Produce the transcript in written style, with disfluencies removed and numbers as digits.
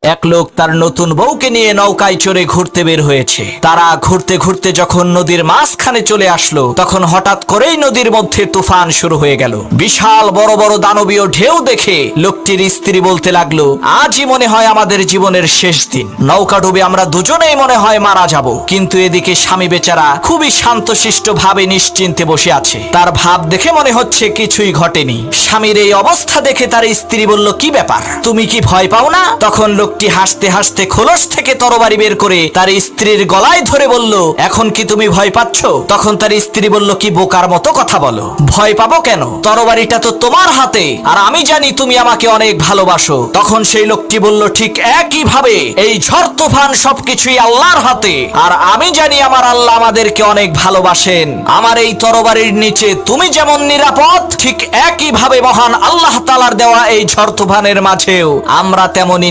এক লোক তার নতুন বউকে নিয়ে নৌকায় চড়ে ঘুরতে বের হয়েছে। তারা ঘুরতে ঘুরতে যখন নদীর মাঝখানে চলে আসলো, তখন হঠাৎ করেই নদীর মধ্যে তুফান শুরু হয়ে গেল। বিশাল বড় বড় দানবীয় ঢেউ দেখে লোকটির স্ত্রী বলতে লাগলো, আজই মনে হয় আমাদের জীবনের শেষ দিন। নৌকা ডুবে আমরা দুজনেই মনে হয় মারা যাব। কিন্তু এদিকে স্বামী বেচারা খুবই শান্তশিষ্ট ভাবে নিশ্চিন্তে বসে আছে। তার ভাব দেখে মনে হচ্ছে কিছুই ঘটেনি। স্বামীর এই অবস্থা দেখে তার স্ত্রী বলল, কি ব্যাপার, তুমি কি ভয় পাও না? তখন লোকটি হাসতে হাসতে খোলস থেকে তরবারি বের করে তার স্ত্রীর গলায় ধরে বলল, এখন কি তুমি ভয় পাচ্ছ? তখন তার স্ত্রী বলল, কি বোকার মতো কথা বলো, ভয় পাবো কেন? তরবারিটা তো তোমার হাতে, আর আমি জানি তুমি আমাকে অনেক ভালোবাসো। তখন সেই লোকটি বলল, ঠিক একই ভাবে এই ঝড় তুফান সবকিছুই আল্লাহর হাতে, আর আমি জানি আমার আল্লাহ আমাদেরকে অনেক ভালোবাসেন। আমার এই তরবারির নিচে তুমি যেমন নিরাপদ, ঠিক একই ভাবে মহান আল্লাহ তাআলার দেওয়া এই ঝড় তুফানের মাঝেও আমরা তেমনই